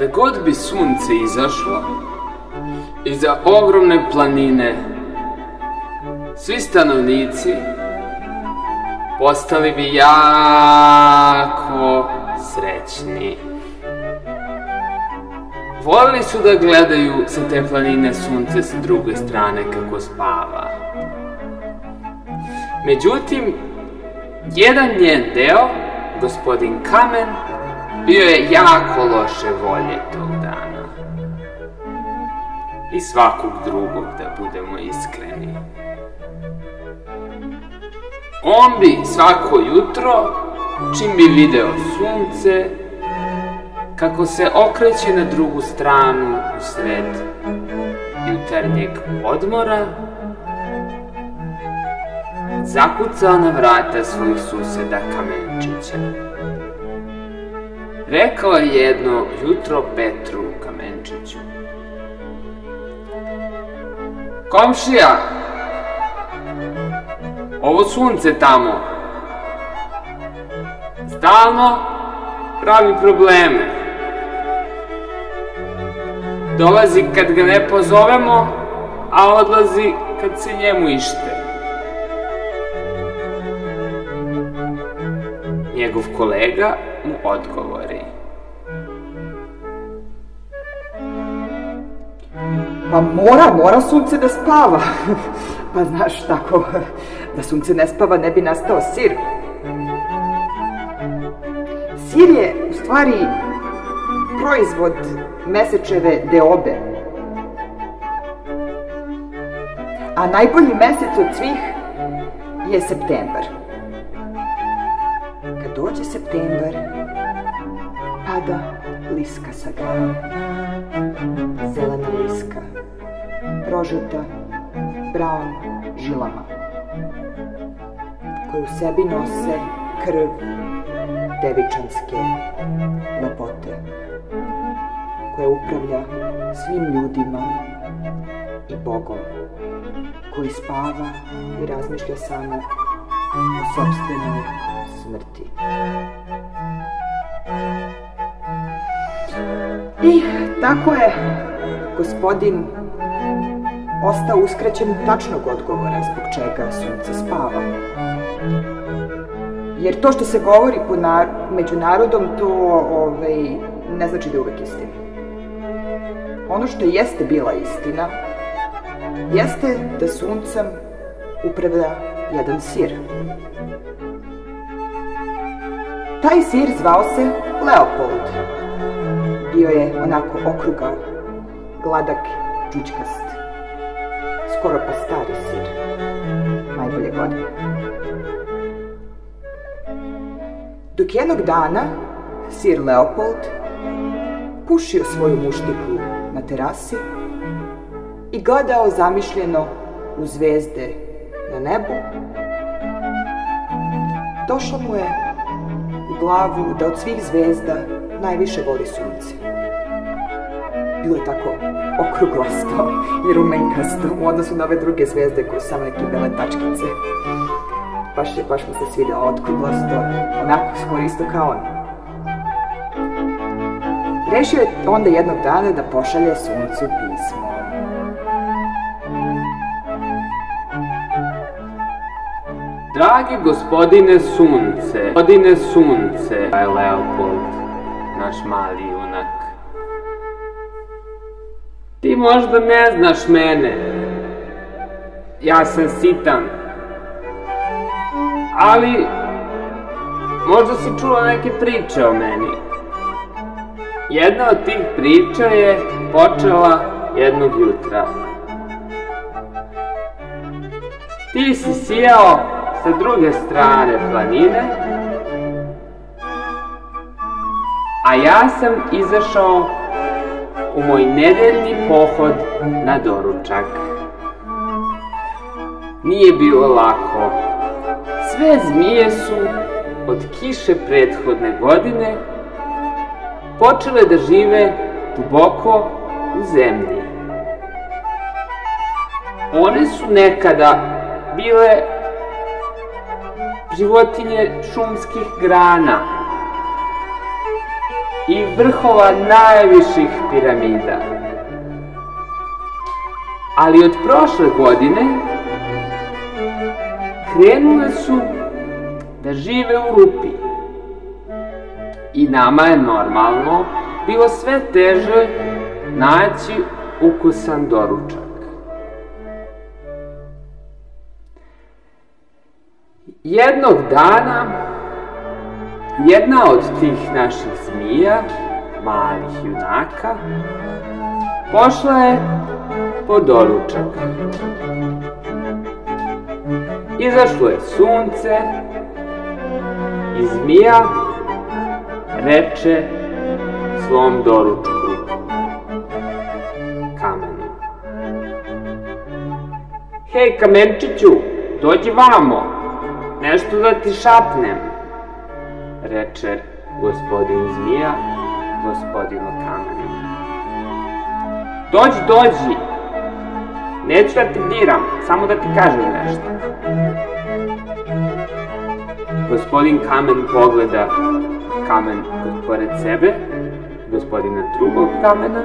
Kada god bi sunce izašlo iza ogromne planine, svi stanovnici postali bi jako srećni. Volili su da gledaju sa te planine sunce sa druge strane kako spava. Međutim, jedan njen deo, gospodin Kamen, bio je jako loše volje tog dana. I svakog drugog, da budemo iskreni. On bi svako jutro, čim bi video sunce, kako se okreće na drugu stranu usred jutarnjeg odmora, zakucao na vrata svojih suseda Kamenčića. Rekao je jedno jutro Petru Kamenčiću: "Komšija, ovo sunce tamo stalno pravi probleme. Dolazi kad ga ne pozovemo, a odlazi kad se njemu ište." Njegov kolega mu odgovori: "Pa mora sunce da spava." Pa znaš, tako, da sunce ne spava ne bi nastao sir. Sir je u stvari proizvod mesečeve deobe. A najbolji mesec od svih je septembar. Kad dođe septembar, pada liska sa grana. Zelena liska, prožuta, brown žilama, koje u sebi nose krv devičanske lepote, koja upravlja svim ljudima i Bogom, koji spava i razmišlja samo o sopstvenoj smrti. I tako je gospodin ostao uskraćen tačnog odgovora zbog čega sunce spava. Jer to što se govori među narodom, to ne znači da je uvek istina. Ono što jeste bila istina, jeste da suncem upravlja jedan sir. Taj sir zvao se Leopold. Bio je onako okrugao, gladak, đućkast. Skoro pa stari sir, najbolje godine. Dok jednog dana sir Leopold pušio svoju muštiku na terasi i gledao zamišljeno u zvezde na nebu, došlo mu je u glavu da od svih zvezda najviše voli sunce. Bilo je tako okruglasto i rumenkasto u odnosu na ove druge zvezde koje su samo neke bele tačkice. Baš mu se svidjelo okruglasto, onako skoro isto kao on. Rešio je onda jednog dana da pošalje suncu pismo. "Dragi gospodine sunce, je Leopold, naš mali junak. Ti možda ne znaš mene, ja sam sitan, ali možda si čuo neke priče o meni. Jedna od tih priča je počela jednog jutra. Ti si sijao sa druge strane planine, a ja sam izašao u moj nedeljni pohod na doručak. Nije bilo lako. Sve zmije su od kiše prethodne godine počele da žive duboko u zemlji. One su nekada bile životinje šumskih grana i vrhova najviših piramida. Ali od prošle godine krenule su da žive u rupi. I nama je normalno bilo sve teže naći ukusan doručak. Jednog dana, jedna od tih naših zmija, malih junaka, pošla je po doručak. Izašlo je sunce i zmija reče svom doručku, kamenu: "Hej, kamenčiću, dođi vamo, nešto da ti šapnem," reče gospodin zmija gospodinu kamenu. "Dođi, dođi, neću da te diram, samo da ti kažem nešto." Gospodin kamen pogleda kamen pored sebe, gospodina drugog kamena,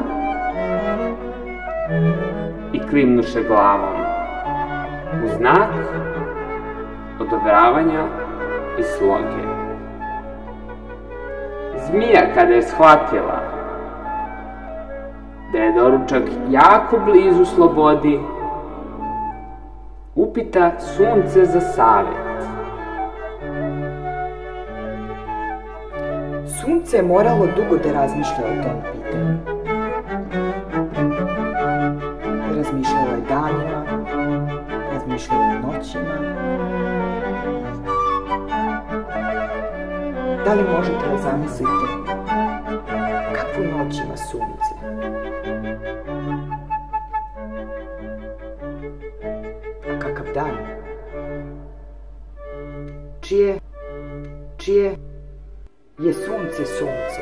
i klimnuše glavom u znak odobravanja i sloge. Zmija, kada je shvatila da je doručak jako blizu slobodi, upita sunce za savjet. Sunce je moralo dugo da razmišlja o tom pitanju. Razmišljalo je danima, razmišljalo je noćima. Da li možete da zamislite kakvu noć ima sunce? A kakav dan? Čije je sunce sunce,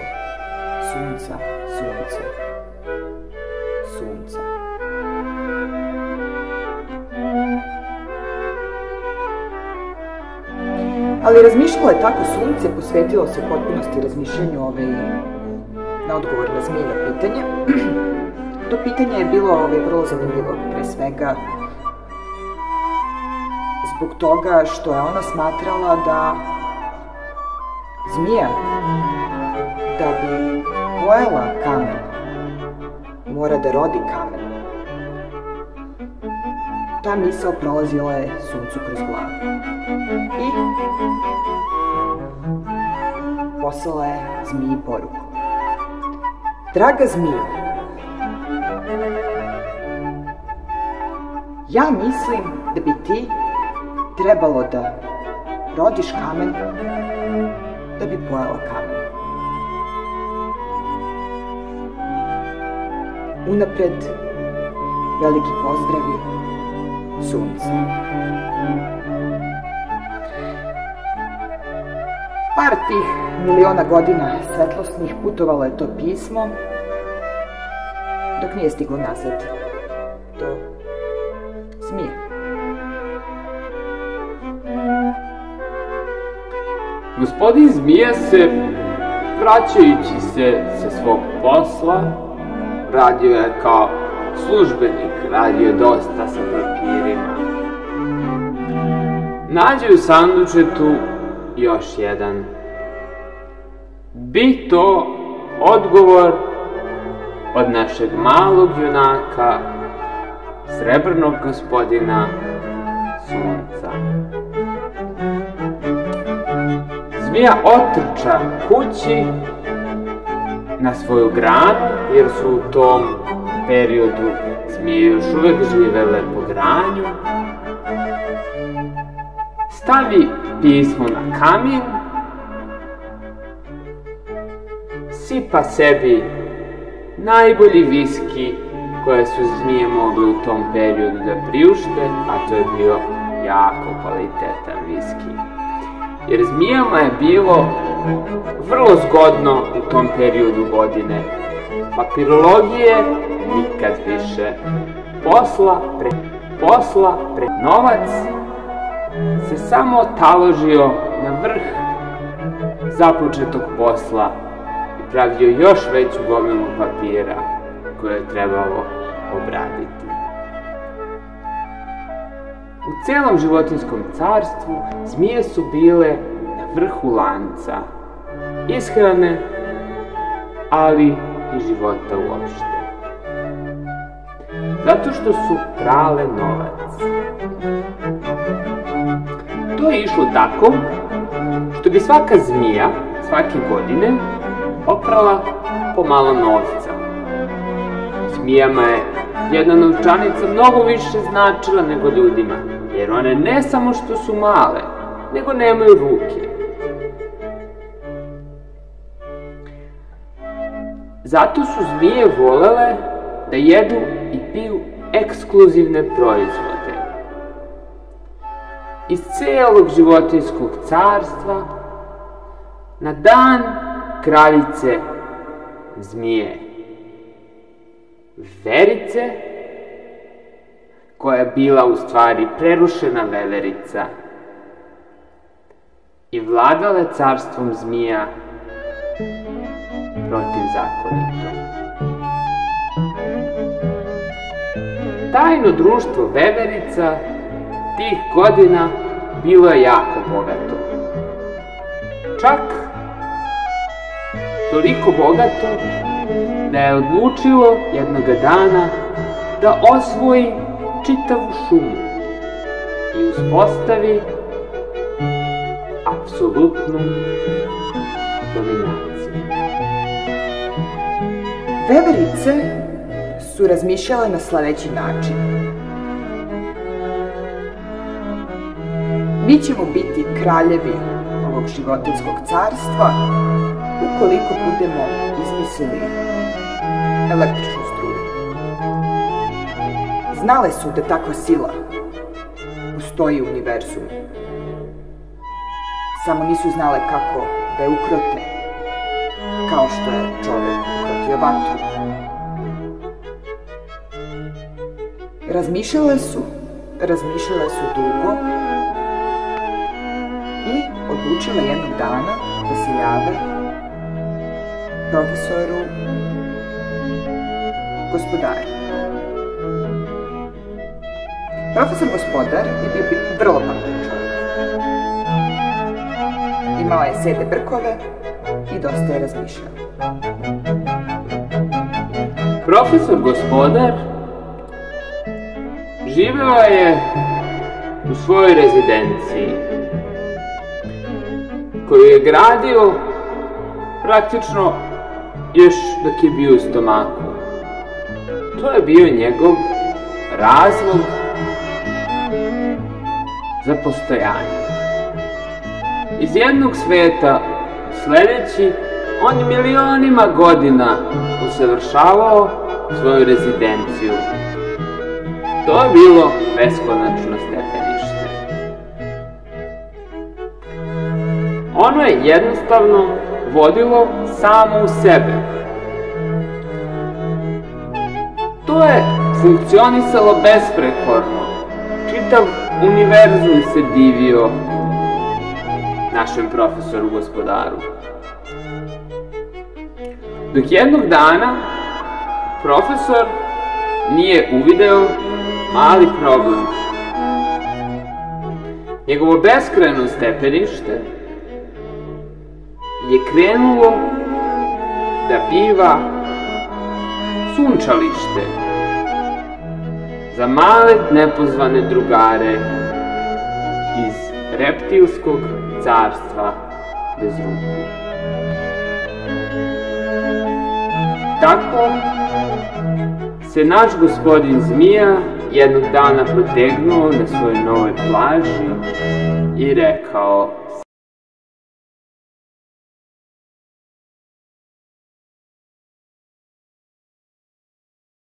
sunca, sunce, sunca. Ali razmišljalo je tako sunce, posvetilo se u potpunosti razmišljanju na odgovor na zmijino pitanje. To pitanje je bilo vrlo zanimljivo, pre svega zbog toga što je ona smatrala da zmija, da bi pojela kamen, mora da rodi kamen. Ta misao prolazila je suncu kroz glavu i poslala je zmiji poruku. Draga zmijo, ja mislim da bi ti trebalo da rodiš kamen da bi pojela kamen. Unapred veliki pozdravi, sunce. Par tih miliona godina svetlosnih putovalo je to pismo, dok nije stiglo nazad do zmije. Gospodin zmija se, vraćajući se sa svog posla, radio je kao službenik, radio je dosta sa papirima. Nađe u sandučetu još jedan. Bi to odgovor od našeg malog junaka, srebrnog gospodina sunca. Zmija otrča kući na svoju granu, jer su u tom periodu zmije još uvek živele po granju. Stavi pismo na kamin, sipa sebi najbolji viski koje su zmije mogle u tom periodu da priušte, a to je bio jako kvalitetan viski. Jer zmijama je bilo vrlo zgodno u tom periodu godine. Papirologije nikad više. Posla pre novac se samo taložio na vrh započetog posla i pravio još veću gomilu papira koje je trebalo obraditi. U celom životinjskom carstvu zmije su bile na vrhu lanca ishrane, ali i života uopšte. Zato što su prale novac. To je išlo tako što bi svaka zmija svake godine oprala pomalo novca. Zmijama je jedna novčanica mnogo više značila nego ljudima, jer one ne samo što su male, nego nemaju ruke. Zato su zmije volele da jedu i piju ekskluzivne proizvode. Iz celog životinjskog carstva, na dan kraljice zmije Verice, koja je bila u stvari prerušena veverica i vladala carstvom zmija protivzakonito. Tajno društvo veverica tih godina bilo je jako bogato. Čak toliko bogato da je odlučilo jednoga dana da osvoji čitavu šumu i uspostavi apsolutnu dominaciju. Veverice su razmišljale na sledeći način. Mi ćemo biti kraljevi ovog životinjskog carstva ukoliko budemo izmislili električnu struju. Znale su da takva sila postoji u univerzumu. Samo nisu znale kako da je ukrote, kao što je čovek ukrotio vatru. Razmišljale su dugo i odlučile jednog dana da se jave profesoru Gospodaru. Profesor Gospodar je bio vrlo pametan čovjek. Imao je sede brkove i dosta je razmišljao. Profesor Gospodar živeo je u svojoj rezidenciji, koju je gradio praktično još dok je bio u stomaku. To je bio njegov razlog za postojanje. Iz jednog sveta u sledeći, on je milionima godina usavršavao svoju rezidenciju. To je bilo beskonačno stepenište. Ono je jednostavno vodilo samo u sebe. To je funkcionisalo besprekorno. Čitav univerzum se divio našem profesoru Gospodaru. Dok jednog dana profesor nije uvideo mali problem. Njegovo beskrajno stepenište je krenulo da biva sunčalište za male nepozvane drugare iz reptilskog carstva bez ruku. Tako se naš gospodin Zmija jednog dana protegnuo na svojoj novoj plaži i rekao